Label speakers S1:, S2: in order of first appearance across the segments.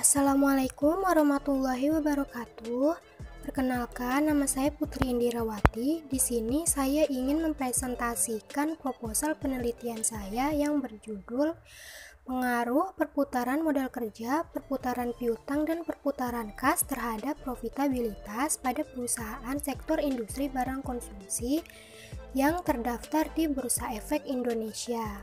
S1: Assalamualaikum warahmatullahi wabarakatuh. Perkenalkan, nama saya Putri Indirawati. Di sini saya ingin mempresentasikan proposal penelitian saya yang berjudul Pengaruh perputaran modal kerja, perputaran piutang, dan perputaran kas terhadap profitabilitas pada perusahaan sektor industri barang konsumsi yang terdaftar di Bursa Efek Indonesia.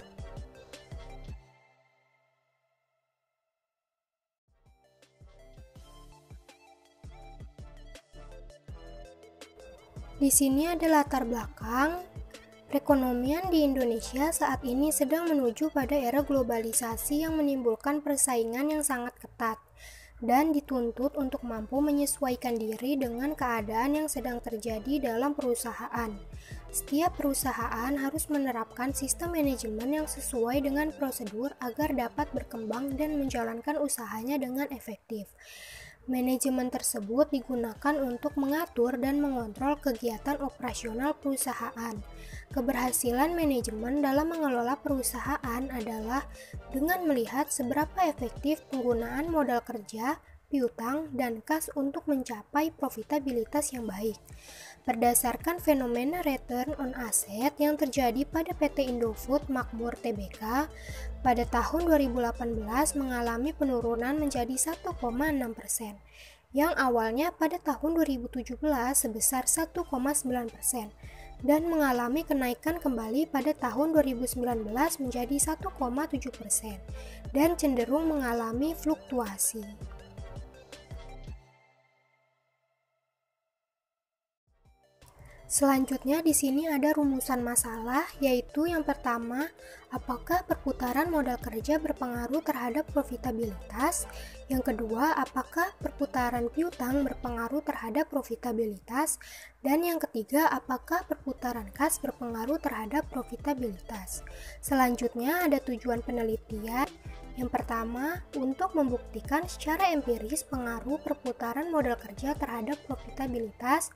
S1: Di sini ada latar belakang. Perekonomian di Indonesia saat ini sedang menuju pada era globalisasi yang menimbulkan persaingan yang sangat ketat dan dituntut untuk mampu menyesuaikan diri dengan keadaan yang sedang terjadi dalam perusahaan. Setiap perusahaan harus menerapkan sistem manajemen yang sesuai dengan prosedur agar dapat berkembang dan menjalankan usahanya dengan efektif. Manajemen tersebut digunakan untuk mengatur dan mengontrol kegiatan operasional perusahaan. Keberhasilan manajemen dalam mengelola perusahaan adalah dengan melihat seberapa efektif penggunaan modal kerja, piutang, dan kas untuk mencapai profitabilitas yang baik. Berdasarkan fenomena return on asset yang terjadi pada PT Indofood Makmur Tbk, pada tahun 2018 mengalami penurunan menjadi 1,6%, yang awalnya pada tahun 2017 sebesar 1,9%, dan mengalami kenaikan kembali pada tahun 2019 menjadi 1,7%, dan cenderung mengalami fluktuasi. Selanjutnya di sini ada rumusan masalah, yaitu yang pertama, apakah perputaran modal kerja berpengaruh terhadap profitabilitas? Yang kedua, apakah perputaran piutang berpengaruh terhadap profitabilitas? Dan yang ketiga, apakah perputaran kas berpengaruh terhadap profitabilitas? Selanjutnya ada tujuan penelitian. Yang pertama, untuk membuktikan secara empiris pengaruh perputaran modal kerja terhadap profitabilitas.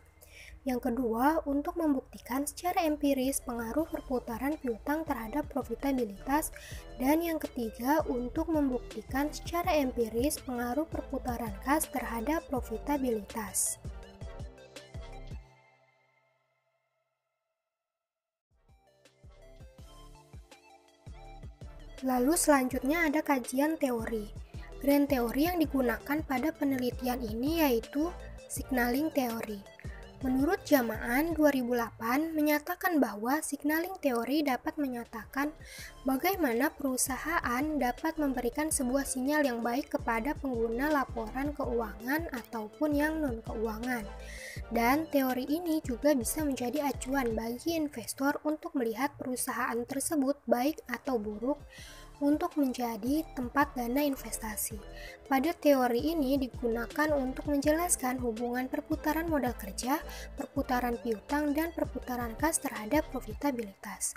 S1: Yang kedua, untuk membuktikan secara empiris pengaruh perputaran piutang terhadap profitabilitas. Dan yang ketiga, untuk membuktikan secara empiris pengaruh perputaran kas terhadap profitabilitas. Lalu selanjutnya ada kajian teori. Grand teori yang digunakan pada penelitian ini yaitu signaling teori. Menurut Jamaan 2008 menyatakan bahwa signaling teori dapat menyatakan bagaimana perusahaan dapat memberikan sebuah sinyal yang baik kepada pengguna laporan keuangan ataupun yang non-keuangan. Dan teori ini juga bisa menjadi acuan bagi investor untuk melihat perusahaan tersebut baik atau buruk untuk menjadi tempat dana investasi. Pada teori ini digunakan untuk menjelaskan hubungan perputaran modal kerja, perputaran piutang, dan perputaran kas terhadap profitabilitas.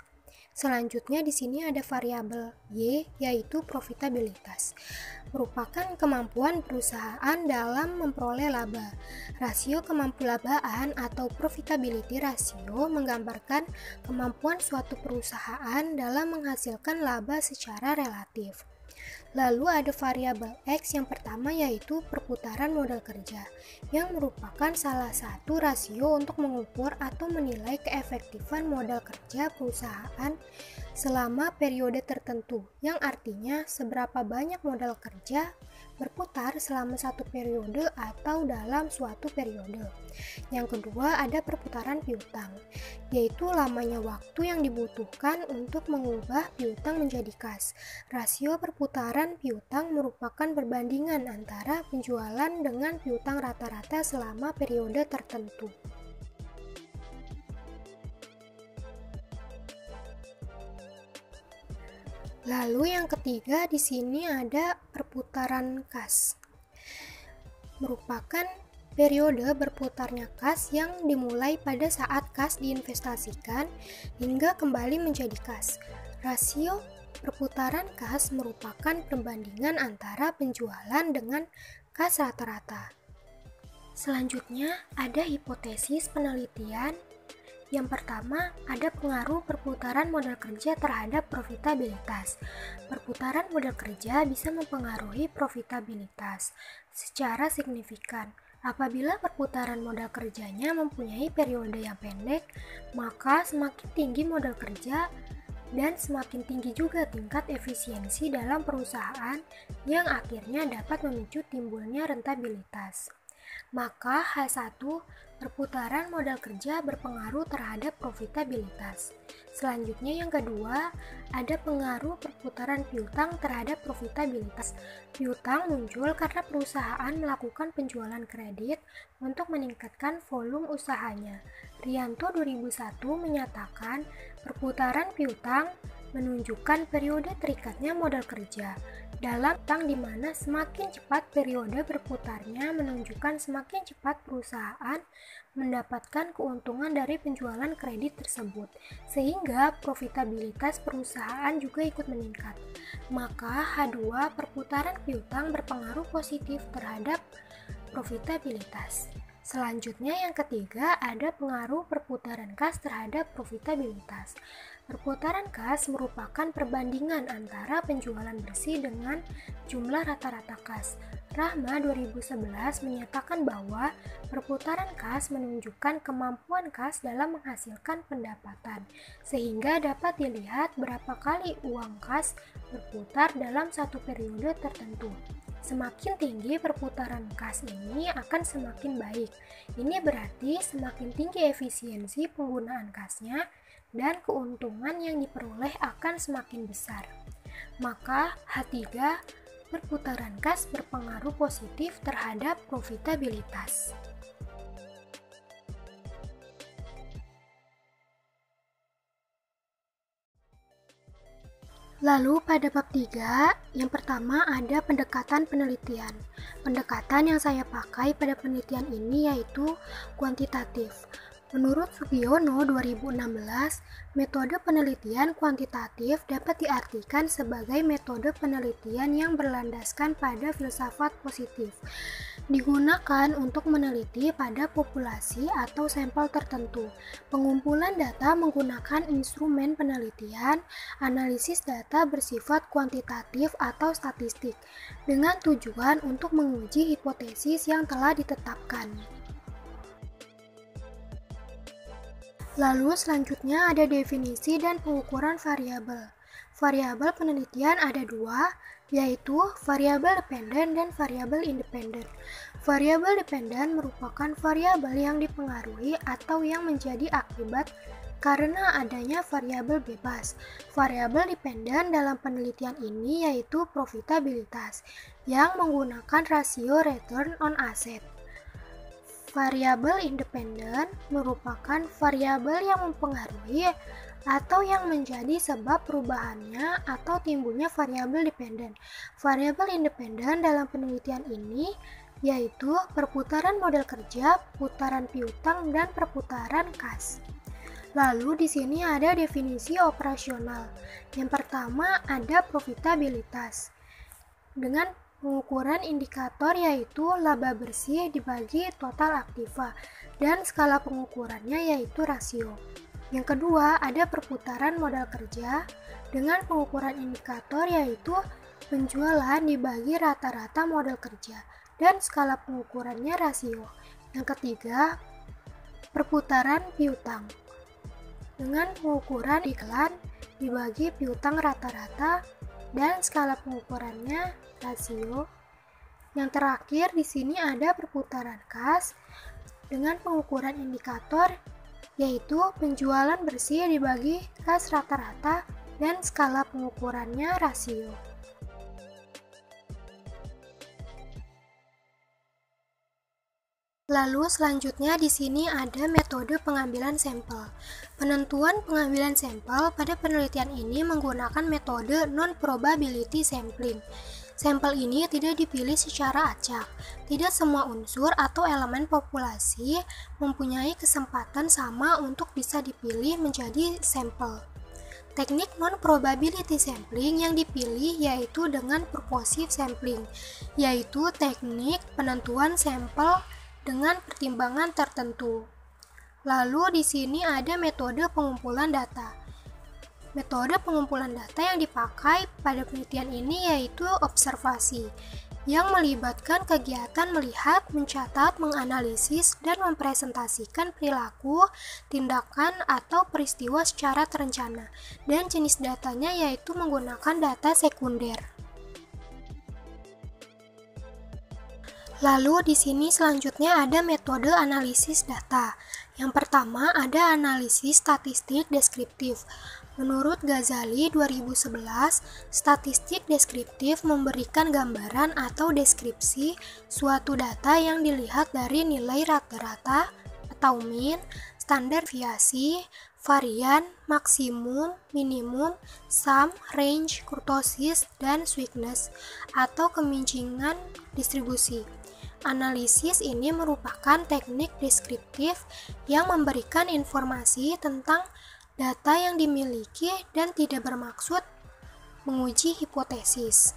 S1: Selanjutnya di sini ada variabel Y, yaitu profitabilitas. Merupakan kemampuan perusahaan dalam memperoleh laba. Rasio kemampuan atau profitability ratio menggambarkan kemampuan suatu perusahaan dalam menghasilkan laba secara relatif. Lalu ada variabel X yang pertama yaitu perputaran modal kerja, yang merupakan salah satu rasio untuk mengukur atau menilai keefektifan modal kerja perusahaan selama periode tertentu, yang artinya seberapa banyak modal kerja berputar selama satu periode atau dalam suatu periode. Yang kedua ada perputaran piutang, yaitu lamanya waktu yang dibutuhkan untuk mengubah piutang menjadi kas. Rasio perputaran piutang merupakan perbandingan antara penjualan dengan piutang rata-rata selama periode tertentu. Lalu yang ketiga di sini ada perputaran kas. Merupakan periode berputarnya kas yang dimulai pada saat kas diinvestasikan hingga kembali menjadi kas. Rasio perputaran kas merupakan perbandingan antara penjualan dengan kas rata-rata. Selanjutnya ada hipotesis penelitian, Yang pertama, ada pengaruh perputaran modal kerja terhadap profitabilitas. Perputaran modal kerja bisa mempengaruhi profitabilitas secara signifikan. Apabila perputaran modal kerjanya mempunyai periode yang pendek, maka semakin tinggi modal kerja dan semakin tinggi juga tingkat efisiensi dalam perusahaan yang akhirnya dapat memicu timbulnya rentabilitas. Maka H1, perputaran modal kerja berpengaruh terhadap profitabilitas. Selanjutnya yang kedua, ada pengaruh perputaran piutang terhadap profitabilitas. Piutang muncul karena perusahaan melakukan penjualan kredit untuk meningkatkan volume usahanya. Rianto 2001 menyatakan perputaran piutang menunjukkan periode terikatnya modal kerja. Dalam utang di mana semakin cepat periode berputarnya menunjukkan semakin cepat perusahaan mendapatkan keuntungan dari penjualan kredit tersebut, sehingga profitabilitas perusahaan juga ikut meningkat. Maka H2, perputaran piutang berpengaruh positif terhadap profitabilitas. Selanjutnya yang ketiga, ada pengaruh perputaran kas terhadap profitabilitas. Perputaran kas merupakan perbandingan antara penjualan bersih dengan jumlah rata-rata kas. Rahma 2011 menyatakan bahwa perputaran kas menunjukkan kemampuan kas dalam menghasilkan pendapatan, sehingga dapat dilihat berapa kali uang kas berputar dalam satu periode tertentu. Semakin tinggi perputaran kas ini akan semakin baik. Ini berarti semakin tinggi efisiensi penggunaan kasnya dan keuntungan yang diperoleh akan semakin besar. Maka H3, perputaran kas berpengaruh positif terhadap profitabilitas. Lalu pada bab 3, yang pertama ada pendekatan penelitian. Pendekatan yang saya pakai pada penelitian ini yaitu kuantitatif. Menurut Sugiono 2016, metode penelitian kuantitatif dapat diartikan sebagai metode penelitian yang berlandaskan pada filsafat positif. Digunakan untuk meneliti pada populasi atau sampel tertentu. Pengumpulan data menggunakan instrumen penelitian, analisis data bersifat kuantitatif atau statistik, dengan tujuan untuk menguji hipotesis yang telah ditetapkan. Lalu selanjutnya ada definisi dan pengukuran variabel. Variabel penelitian ada dua, yaitu variabel dependen dan variabel independen. Variabel dependen merupakan variabel yang dipengaruhi atau yang menjadi akibat karena adanya variabel bebas. Variabel dependen dalam penelitian ini yaitu profitabilitas, yang menggunakan rasio return on asset. Variabel independen merupakan variabel yang mempengaruhi atau yang menjadi sebab perubahannya atau timbulnya variabel dependen. Variabel independen dalam penelitian ini yaitu perputaran modal kerja, putaran piutang, dan perputaran kas. Lalu di sini ada definisi operasional. Yang pertama ada profitabilitas. Dengan pengukuran indikator yaitu laba bersih dibagi total aktiva dan skala pengukurannya yaitu rasio. Yang kedua ada perputaran modal kerja dengan pengukuran indikator yaitu penjualan dibagi rata-rata modal kerja dan skala pengukurannya rasio. Yang ketiga perputaran piutang dengan pengukuran iklan dibagi piutang rata-rata dan skala pengukurannya rasio. Yang terakhir di sini ada perputaran kas dengan pengukuran indikator yaitu penjualan bersih dibagi kas rata-rata dan skala pengukurannya rasio. Lalu selanjutnya di sini ada metode pengambilan sampel. Penentuan pengambilan sampel pada penelitian ini menggunakan metode non-probability sampling. Sampel ini tidak dipilih secara acak. Tidak semua unsur atau elemen populasi mempunyai kesempatan sama untuk bisa dipilih menjadi sampel. Teknik non-probability sampling yang dipilih yaitu dengan purposive sampling, yaitu teknik penentuan sampel dengan pertimbangan tertentu. Lalu di sini ada metode pengumpulan data. Metode pengumpulan data yang dipakai pada penelitian ini yaitu observasi, yang melibatkan kegiatan melihat, mencatat, menganalisis, dan mempresentasikan perilaku, tindakan, atau peristiwa secara terencana. Dan jenis datanya yaitu menggunakan data sekunder. Lalu di sini selanjutnya ada metode analisis data. Yang pertama ada analisis statistik deskriptif. Menurut Ghazali 2011, statistik deskriptif memberikan gambaran atau deskripsi suatu data yang dilihat dari nilai rata-rata atau mean, standar deviasi, varian, maksimum, minimum, sum, range, kurtosis, dan sweetness atau kemincingan distribusi. Analisis ini merupakan teknik deskriptif yang memberikan informasi tentang data yang dimiliki dan tidak bermaksud menguji hipotesis.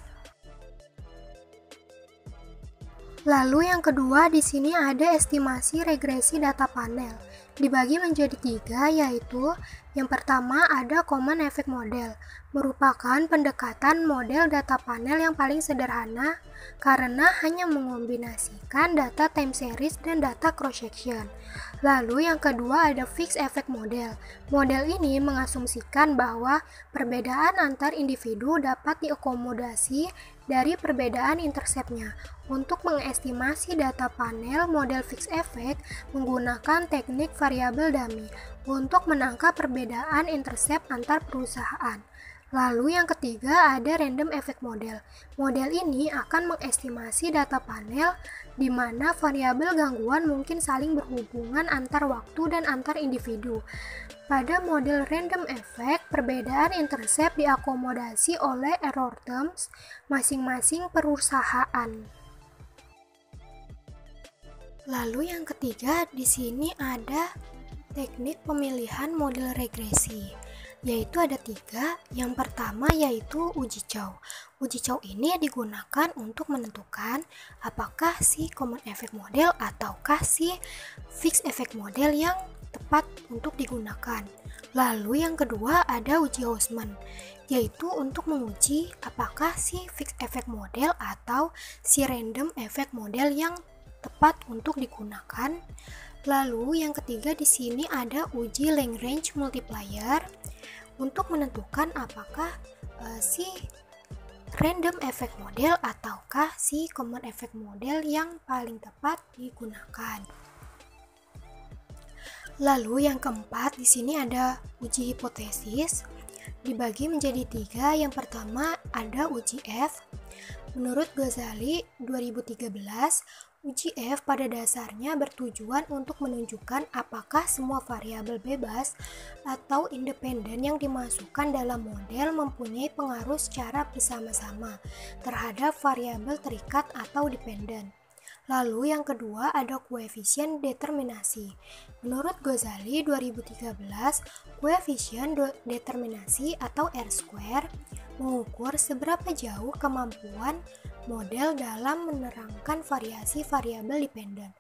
S1: Lalu yang kedua di sini ada estimasi regresi data panel. Dibagi menjadi 3 yaitu yang pertama ada common effect model, merupakan pendekatan model data panel yang paling sederhana karena hanya mengombinasikan data time series dan data cross section. Lalu yang kedua ada fixed effect model. Model ini mengasumsikan bahwa perbedaan antar individu dapat diakomodasi dari perbedaan interceptnya. Untuk mengestimasi data panel, model fixed effect menggunakan teknik variabel dummy untuk menangkap perbedaan intercept antar perusahaan. Lalu yang ketiga ada random effect model. Model ini akan mengestimasi data panel di mana variabel gangguan mungkin saling berhubungan antar waktu dan antar individu. Pada model random effect, perbedaan intercept diakomodasi oleh error terms masing-masing perusahaan. Lalu yang ketiga di sini ada teknik pemilihan model regresi, yaitu ada 3. Yang pertama yaitu uji Chow. Uji Chow ini digunakan untuk menentukan apakah si common effect model ataukah si fixed effect model yang tepat untuk digunakan. Lalu yang kedua ada uji Hausman, yaitu untuk menguji apakah si fixed effect model atau si random effect model yang tepat untuk digunakan. Lalu yang ketiga di sini ada uji Lagrange multiplier untuk menentukan apakah si random effect model ataukah si common effect model yang paling tepat digunakan. Lalu yang keempat di sini ada uji hipotesis, dibagi menjadi 3. Yang pertama ada uji F. Menurut Ghazali 2013, uji F pada dasarnya bertujuan untuk menunjukkan apakah semua variabel bebas atau independen yang dimasukkan dalam model mempunyai pengaruh secara bersama-sama terhadap variabel terikat atau dependen. Lalu yang kedua ada koefisien determinasi. Menurut Ghazali 2013, koefisien determinasi atau R-square mengukur seberapa jauh kemampuan model dalam menerangkan variasi variabel dependen.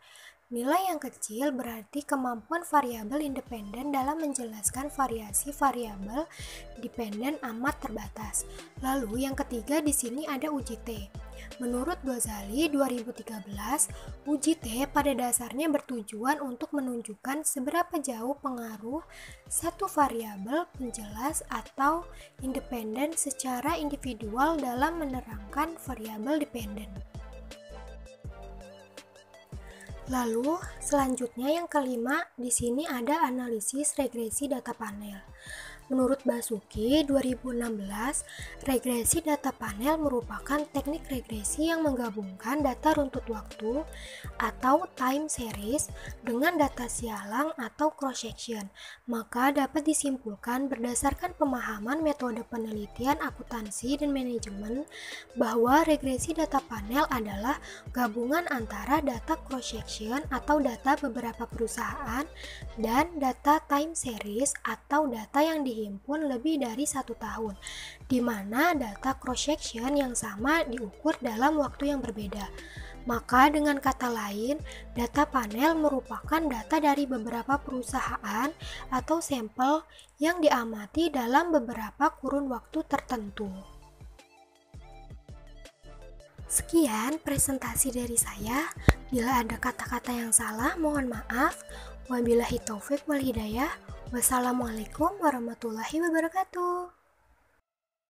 S1: Nilai yang kecil berarti kemampuan variabel independen dalam menjelaskan variasi variabel dependen amat terbatas. Lalu yang ketiga di sini ada uji T. Menurut Ghazali 2013, uji T pada dasarnya bertujuan untuk menunjukkan seberapa jauh pengaruh satu variabel penjelas atau independen secara individual dalam menerangkan variabel dependen. Lalu selanjutnya yang kelima di sini ada analisis regresi data panel. Menurut Basuki 2016, regresi data panel merupakan teknik regresi yang menggabungkan data runtut waktu atau time series dengan data sialang atau cross section. Maka dapat disimpulkan berdasarkan pemahaman metode penelitian akuntansi dan manajemen bahwa regresi data panel adalah gabungan antara data cross section atau data beberapa perusahaan dan data time series atau data yang dihimpun lebih dari 1 tahun, di mana data cross section yang sama diukur dalam waktu yang berbeda. Maka dengan kata lain, data panel merupakan data dari beberapa perusahaan atau sampel yang diamati dalam beberapa kurun waktu tertentu. Sekian presentasi dari saya. Bila ada kata-kata yang salah, mohon maaf. Wabillahi taufik wal hidayah. Wassalamualaikum warahmatullahi wabarakatuh.